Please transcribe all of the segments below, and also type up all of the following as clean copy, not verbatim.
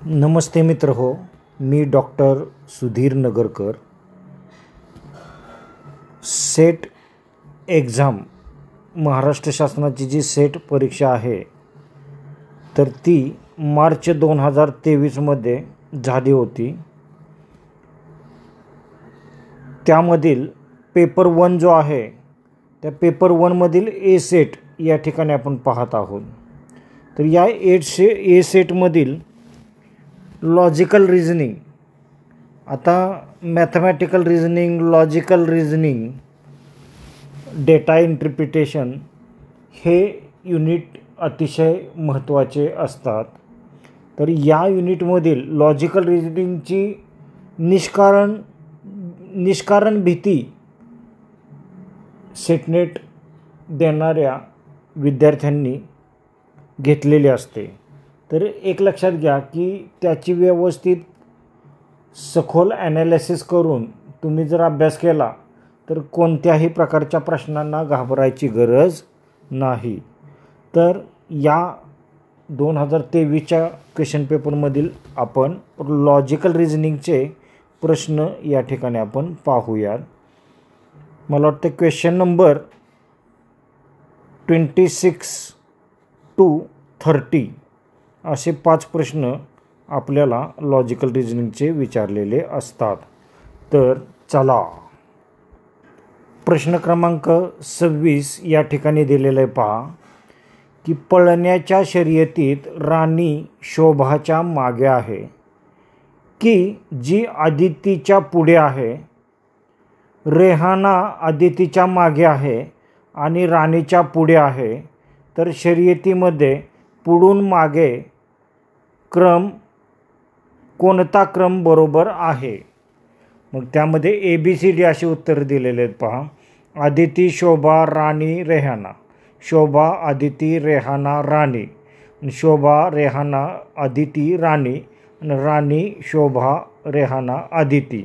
नमस्ते मित्र हो, मी doctor Sudhir Nagarkar. SET exam Maharashtra शासनाची जी सेट परीक्षा आहे तर ती मार्च 2023मध्ये झाली होती. त्यामधील पेपर 1 जो आहे त्या पेपर 1मधील ए सेट या ठिकाणी आपण पाहत आहोत. तर या ए सेटमधील लॉजिकल रिझनिंग, आता mathematical reasoning, logical reasoning, data interpretation हे युनिट अतिशय महत्त्वाचे असतात. तर या युनिटमधील लॉजिकल रिझनिंगची निष्कारण भीती सेटनेट देणाऱ्या विद्यार्थ्यांनी घेतलेली असते. तर एक लक्षात घ्या की त्याची व्यवस्थित सखोल ॲनालिसिस करून तुम्ही जर अभ्यास केला तर कोणत्याही प्रकारच्या प्रश्नांना घाबरायची गरज नाही. तर या 2023च्या क्वेश्चन पेपरमधील आपण लॉजिकल रिझनिंगचे प्रश्न या ठिकाणी आपण पाहूयात. मला वाटतं क्वेश्चन नंबर 26 to 30 असे 5 प्रश्न आपल्याला लॉजिकल रिझनिंगचे विचारलेले असतात. तर चला, प्रश्न क्रमांक 26 या ठिकाणी दिलेलं आहे. पहा की पळण्याच्या शर्यतीत राणी शोभाच्या मागे आहे की जी आदितीच्या पुढे आहे. रेहाना आदितीच्या मागे आहे आणि राणीच्या पुढे आहे. तर शर्यतीमध्ये पुढून मागे कोणता क्रम बरोबर आहे? मग त्यामध्ये ABCD अशी उत्तर दिलेले आहेत. पहा, आदिती, शोभा, राणी, रेहाना. शोभा, आदिती, रेहाना, राणी. शोभा, रेहाना, आदिती, राणी. राणी, शोभा, रेहाना, आदिती.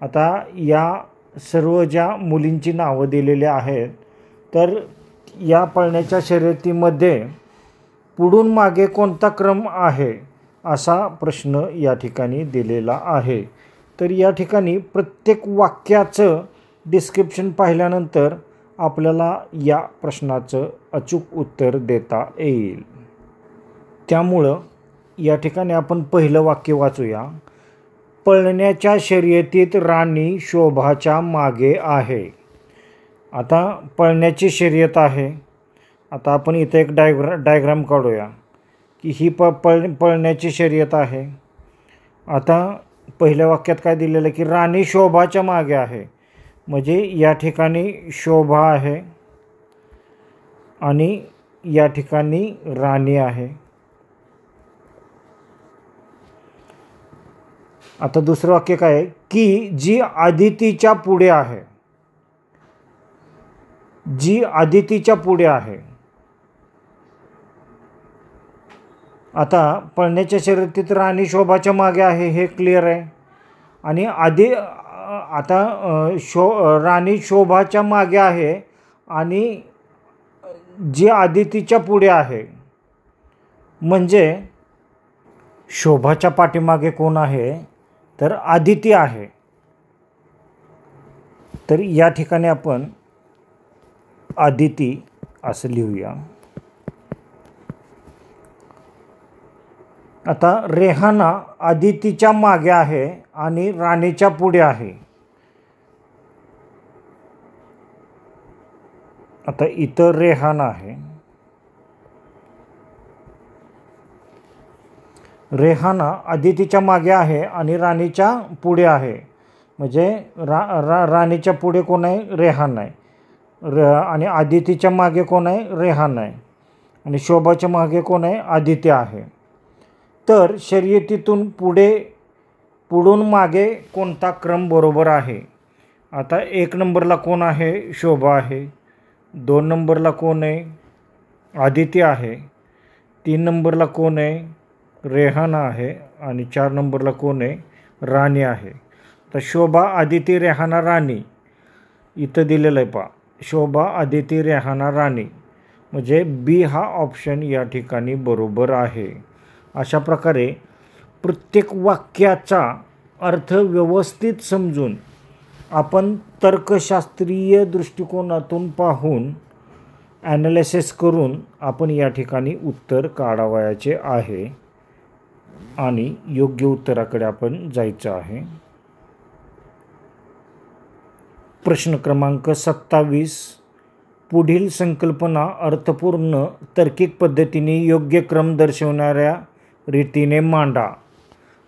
आता या सर्व ज्या मुलींची नावं दिलेली आहेत तर या पळण्याच्या शर्यतीमध्ये पुढून मागे कोणता क्रम आहे असा प्रश्न या ठिकाणी दिलेला आहे. तर या ठिकाणी प्रत्येक वाक्याचं डिस्क्रिप्शन पाहिल्यानंतर आपल्याला या प्रश्नाचं अचूक उत्तर देता येईल. त्यामुळं या ठिकाणी आपण पहिलं वाक्य वाचूया. पळण्याच्या शर्यतीत राणी शोभाच्या मागे आहे. आता पळण्याची शर्यत आहे. आता आपण इथं एक डायग्राम काढूया की ही पळण्याची शर्यत आहे. आता पहिल्या वाक्यात काय दिलेलं आहे की राणी शोभाच्या मागे आहे. म्हणजे या ठिकाणी शोभा आहे आणि या ठिकाणी राणी आहे. आता दुसरं वाक्य काय आहे की जी आदितीच्या पुढे आहे. जी आदितीच्या पुढे आहे. आता पळण्याच्या शर्यतीत राणी शोभाच्या मागे आहे हे क्लिअर आहे. आणि राणी शोभाच्या मागे आहे आणि जी आदितीच्या पुढे आहे. म्हणजे शोभाच्या पाठीमागे कोण आहे तर आदिती आहे. तर या ठिकाणी आपण आदिती असं लिहूया. आता रेहाना आदितीच्या मागे आहे आणि राणीच्या पुढे आहे. आता इथं रेहाना आहे. रेहाना आदितीच्या मागे आहे आणि राणीच्या पुढे आहे. म्हणजे राणीच्या पुढे कोण आहे? रेहाना आहे. आणि आदितीच्या मागे कोण आहे? रेहाना आहे. आणि शोभाच्या मागे कोण आहे? आदिती आहे. तर शर्यतीतून पुढून मागे कोणता क्रम बरोबर आहे? आता 1 नंबरला कोण आहे? शोभा आहे. 2 नंबरला कोण आहे? आदिती आहे. 3 नंबरला कोण आहे? रेहाना आहे. आणि 4 नंबरला कोण आहे? राणी आहे. तर शोभा, आदिती, रेहाना, राणी इथं दिलेलं आहे. पहा, शोभा, आदिती, रेहाना, राणी. म्हणजे B हा ऑप्शन या ठिकाणी बरोबर आहे. अशा प्रकारे प्रत्येक वाक्याचा अर्थ व्यवस्थित समजून आपण तर्कशास्त्रीय दृष्टिकोनातून पाहून ॲनालिसिस करून आपण या ठिकाणी उत्तर काढावयाचे आहे आणि योग्य उत्तराकडे आपण जायचं आहे. प्रश्न क्रमांक 27. पुढील संकल्पना अर्थपूर्ण तार्किक पद्धतीने योग्य क्रम दर्शवणाऱ्या रीतीने मांडा.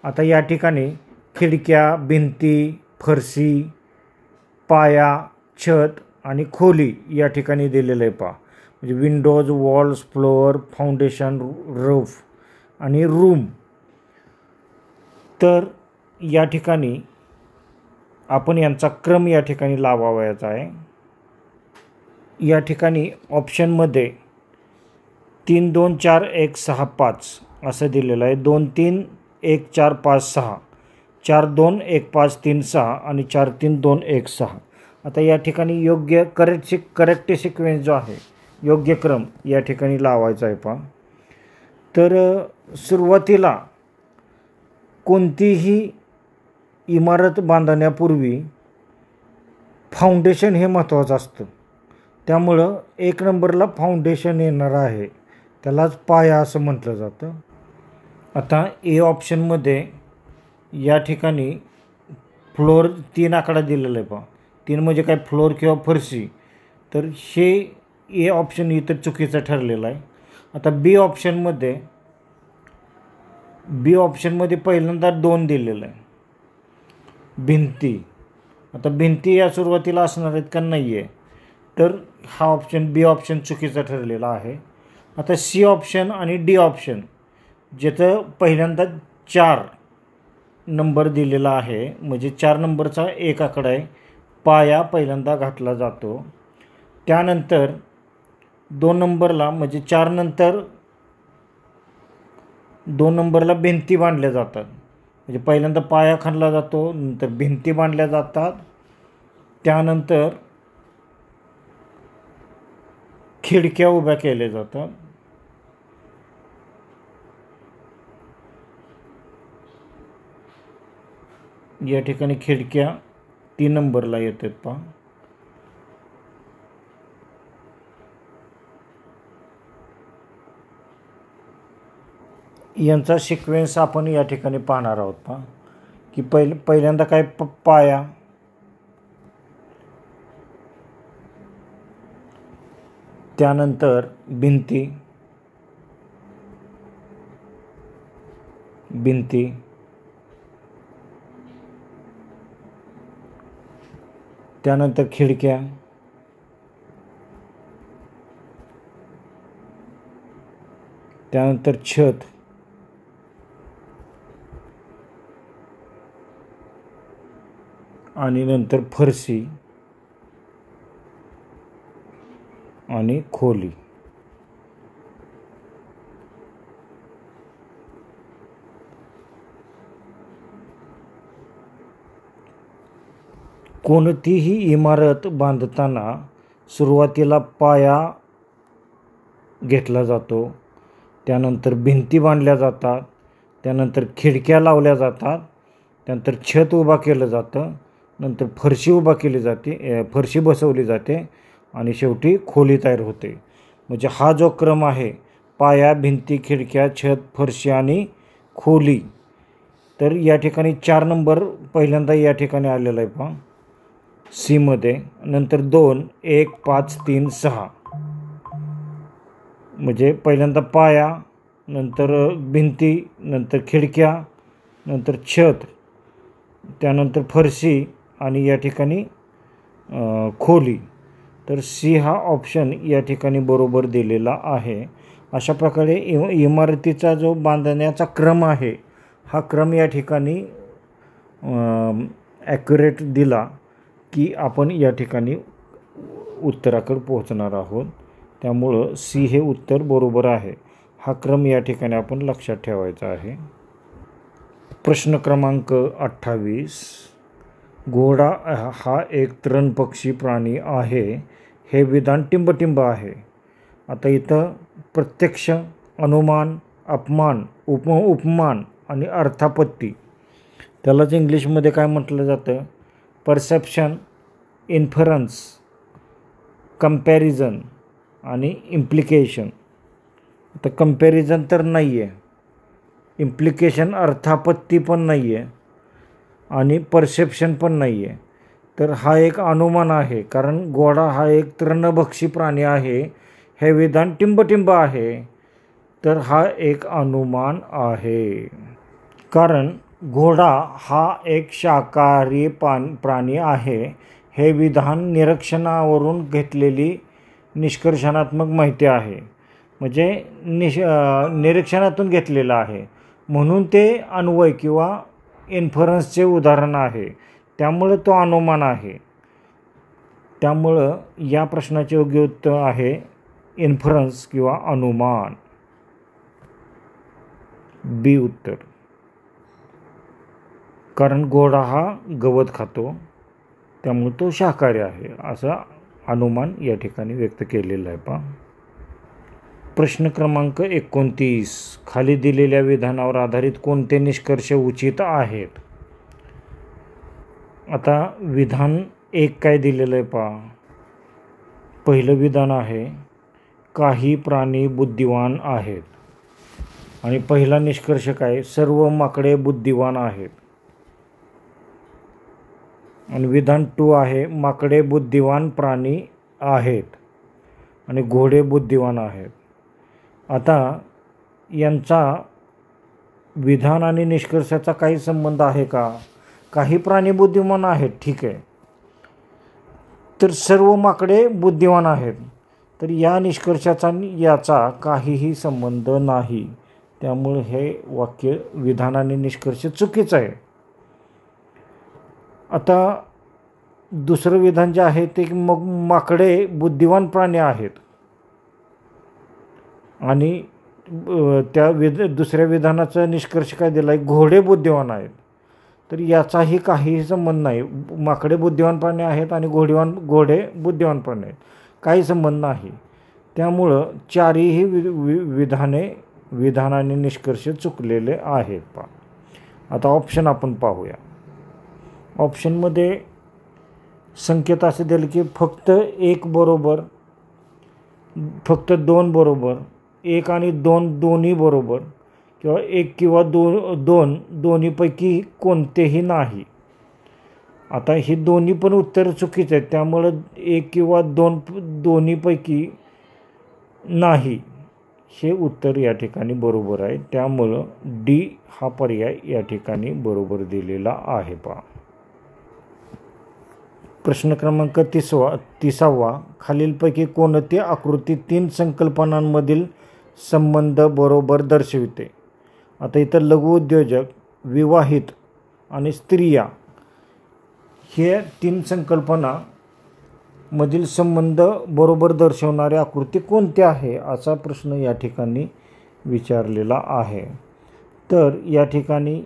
आता या ठिकाणी खिडक्या, भिंती, फरशी, पाया, छत आणि खोली या ठिकाणी दिलेलं आहे पहा. म्हणजे windows, walls, floor, foundation, roof आणि रूम. तर या ठिकाणी आपण यांचा क्रम या ठिकाणी लावायचा आहे. या ठिकाणी ऑप्शनमध्ये 3 2 4 1 6 5 असं दिलेलं आहे. 2 3 1 4 5 6, 4 2 1 5 3 6 आणि 4 3 2 1 6. आता या ठिकाणी योग्य करेक्ट सिक्वेन्स जो आहे, योग्य क्रम या ठिकाणी लावायचा आहे पहा. तर सुरुवातीला कोणतीही इमारत बांधण्यापूर्वी फाउंडेशन हे महत्त्वाचं असतं. त्यामुळं 1 नंबरला फाउंडेशन येणार आहे, त्यालाच पाया असं म्हटलं जातं. आता ए ऑप्शनमध्ये या ठिकाणी फ्लोअर 3 आकडा दिलेला आहे पहा. 3 म्हणजे काय, फ्लोअर किंवा फरशी. तर हे ए ऑप्शन इथं चुकीचं ठरलेलं आहे. आता बी ऑप्शनमध्ये पहिल्यांदा 2 दिलेलं आहे, भिंती. आता भिंती या सुरुवातीला असणार आहेत का, नाही आहे. तर हा ऑप्शन बी ऑप्शन चुकीचा ठरलेला आहे. आता सी ऑप्शन आणि डी ऑप्शन ज्याचं पहिल्यांदा 4 नंबर दिलेला आहे, म्हणजे 4 नंबरचा एक आकडा आहे, पाया पहिल्यांदा घातला जातो. त्यानंतर 2 नंबरला म्हणजे 4 नंतर 2 नंबरला भिंती बांधल्या जातात. म्हणजे पहिल्यांदा पाया खणला जातो, नंतर भिंती बांधल्या जातात, त्यानंतर खिडक्या उभ्या केल्या जातात. या ठिकाणी खिडक्या 3 नंबरला येतात पहा. यांचा सिक्वेन्स आपण या ठिकाणी पाहणार आहोत पहा. की पहिल्यांदा काय, पाया, त्यानंतर भिंती, त्यानंतर खिडक्या, त्यानंतर छत, आणि नंतर फरशी आणि खोली. कोणतीही इमारत बांधताना सुरुवातीला पाया घेतला जातो, त्यानंतर भिंती बांधल्या जातात, त्यानंतर खिडक्या लावल्या जातात, त्यानंतर छत उभा केलं जातं, नंतर फरशी उभा केली जाते, फरशी बसवली जाते आणि शेवटी खोली तयार होते. म्हणजे हा जो क्रम आहे, पाया, भिंती, खिडक्या, छत, फरशी आणि खोली. तर या ठिकाणी 4 नंबर पहिल्यांदा या ठिकाणी आलेला आहे पहा सीमध्ये. नंतर 2 1 5 3 6 म्हणजे पहिल्यांदा पाया, नंतर भिंती, नंतर खिडक्या, नंतर छत, त्यानंतर फरशी आणि या ठिकाणी खोली. तर सी हा ऑप्शन या ठिकाणी बरोबर दिलेला आहे. अशा प्रकारे इमारतीचा जो बांधण्याचा क्रम आहे, हा क्रम या ठिकाणी ॲक्युरेट दिला की आपण या ठिकाणी उत्तराकडे पोहोचणार आहोत. त्यामुळं सी हे उत्तर बरोबर आहे. हा क्रम या ठिकाणी आपण लक्षात ठेवायचा आहे. प्रश्न क्रमांक 28. घोडा हा एक तृणपक्षी प्राणी आहे. हे विधान टिंबटिंब आहे. आता इथं प्रत्यक्ष, अनुमान, अपमान, उपमान आणि अर्थापत्ती, त्यालाच इंग्लिशमध्ये काय म्हटलं जातं, परसेप्शन, इन्फरन्स, कंपॅरिझन आणि इम्प्लिकेशन. तर कंपॅरिझन तर नाही आहे, इम्प्लिकेशन अर्थापत्ती पण नाही आहे आणि परसेप्शन पण नाही आहे. तर हा एक अनुमान आहे, कारण घोडा हा एक तृणभक्षी प्राणी आहे, हे विधान टिंबटिंब आहे. तर हा एक अनुमान आहे, कारण घोडा हा एक शाकाहारी प्राणी आहे. हे विधान निरीक्षणावरून घेतलेली निष्कर्षणात्मक माहिती आहे, म्हणजे निरीक्षणातून घेतलेलं आहे, म्हणून ते अन्वय किंवा इन्फरन्सचे उदाहरण आहे, त्यामुळं तो अनुमान आहे. त्यामुळं या प्रश्नाचे योग्य उत्तर आहे इन्फरन्स किंवा अनुमान, बी उत्तर. कारण घोडा हा गवत खातो, त्यामुळे तो शाकाहारी आहे, असं अनुमान या ठिकाणी व्यक्त केलेलं आहे. पहा प्रश्न क्रमांक 29, खाली दिलेल्या विधानावर आधारित कोणते निष्कर्ष उचित आहेत. आता विधान 1 काय दिलेलं आहे पहा. पहिलं विधान आहे काही प्राणी बुद्धिवान आहेत, आणि पहिला निष्कर्ष काय, सर्व माकडे बुद्धिवान आहेत. आणि विधान 2 आहे माकडे बुद्धिवान प्राणी आहेत आणि घोडे बुद्धिवान आहेत. आता यांचा विधान आणि निष्कर्षाचा काही संबंध आहे का. काही प्राणी बुद्धिमान आहेत, ठीक आहे, तर सर्व माकडे बुद्धिमान आहेत, तर या निष्कर्षाचा याचा काहीही संबंध नाही. त्यामुळे हे वाक्य विधान आणि निष्कर्ष चुकीचं आहे. आता दुसरं विधान जे आहे ते मग माकडे बुद्धिवान प्राणी आहेत, आणि दुसऱ्या विधानाचा निष्कर्ष काय दिला आहे, घोडे बुद्धिवान आहेत. तर याचाही काहीही संबंध नाही. माकडे बुद्धिवान प्राणी आहेत आणि घोडे बुद्धिवान प्राणी आहेत, काही संबंध नाही. त्यामुळं चारही विधान आणि निष्कर्ष चुकलेले आहेत. पहा आता ऑप्शन आपण पाहूया. ऑप्शनमध्ये संकेत असे दिले की फक्त 1 बरोबर, फक्त 2 बरोबर, 1 आणि 2 दोन्ही बरोबर, किंवा 1 किंवा 2 दोन्हीपैकी कोणतेही नाही. आता ही दोन्ही पण उत्तर चुकीचे आहेत, त्यामुळं 1 किंवा 2 दोन्हीपैकी नाही हे उत्तर या ठिकाणी बरोबर आहे. त्यामुळं डी हा पर्याय या ठिकाणी बरोबर दिलेला आहे. पहा प्रश्न क्रमांक 30, खालीलपैकी कोणती आकृती 3 संकल्पनांमधील संबंध बरोबर दर्शविते. आता इथं लघुउद्योजक, विवाहित आणि स्त्रिया हे 3 संकल्पना मधील संबंध बरोबर दर्शवणारी आकृती कोणती आहे, असा प्रश्न या ठिकाणी विचारलेला आहे. तर या ठिकाणी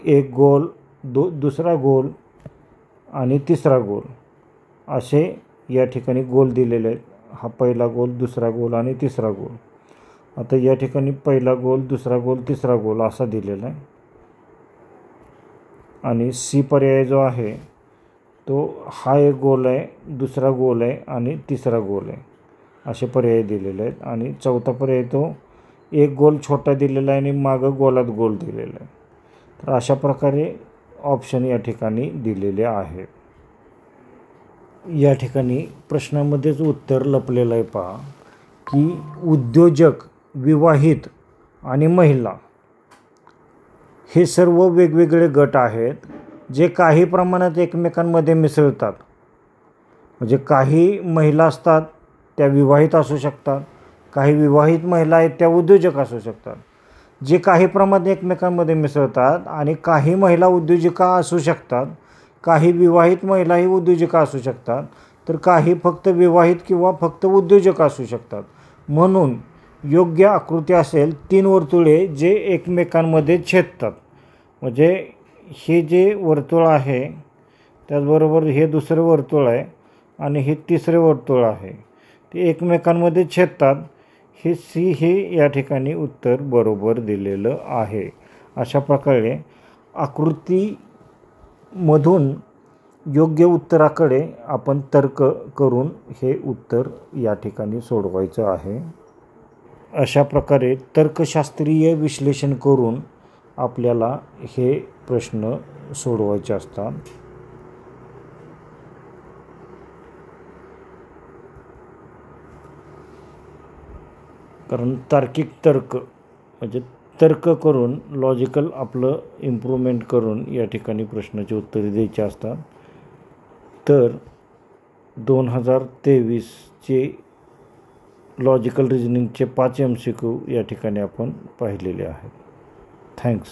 एक गोल, दुसरा गोल आणि तिसरा गोल असे या ठिकाणी गोल दिलेले आहेत. हा पहिला गोल, दुसरा गोल आणि तिसरा गोल. आता या ठिकाणी पहिला गोल, दुसरा गोल, तिसरा गोल असा दिलेला आहे. आणि सी पर्याय जो आहे तो हा एक गोल आहे, दुसरा गोल आहे आणि तिसरा गोल आहे, असे पर्याय दिलेले आहेत. आणि चौथा पर्याय तो एक गोल छोटा दिलेला आहे आणि मागं गोलात गोल दिलेला आहे. तर अशा प्रकारे ऑप्शन या ठिकाणी दिलेले आहेत. या ठिकाणी प्रश्नामध्येच उत्तर लपलेलं आहे. पहा की उद्योजक, विवाहित आणि महिला हे सर्व वेगवेगळे गट आहेत, जे काही प्रमाणात एकमेकांमध्ये मिसळतात. म्हणजे काही महिला असतात त्या विवाहित असू शकतात, काही विवाहित महिला आहेत त्या उद्योजक असू शकतात, जे काही प्रमाणात एकमेकांमध्ये मिसळतात. आणि काही महिला उद्योजिका असू शकतात, काही विवाहित महिलाही उद्योजिका असू शकतात, तर काही फक्त विवाहित किंवा फक्त उद्योजक असू शकतात. म्हणून योग्य आकृती असेल 3 वर्तुळे जे एकमेकांमध्ये छेदतात. म्हणजे हे जे वर्तुळ आहे, त्याचबरोबर हे दुसरं वर्तुळ आहे आणि हे तिसरे वर्तुळ आहे, ते एकमेकांमध्ये छेदतात. हे सी हे या ठिकाणी उत्तर बरोबर दिलेलं आहे. अशा प्रकारे आकृतीमधून योग्य उत्तराकडे आपण तर्क करून हे उत्तर या ठिकाणी सोडवायचं आहे. अशा प्रकारे तर्कशास्त्रीय विश्लेषण करून आपल्याला हे प्रश्न सोडवायचे असतात. कारण तार्किक तर्क म्हणजे तर्क करून लॉजिकल आपलं इम्प्रूव्हमेंट करून या ठिकाणी प्रश्नाची उत्तरे द्यायची असतात. तर 2023चे लॉजिकल रिजनिंगचे 5 MCQ या ठिकाणी आपण पाहिलेले आहेत. थँक्स.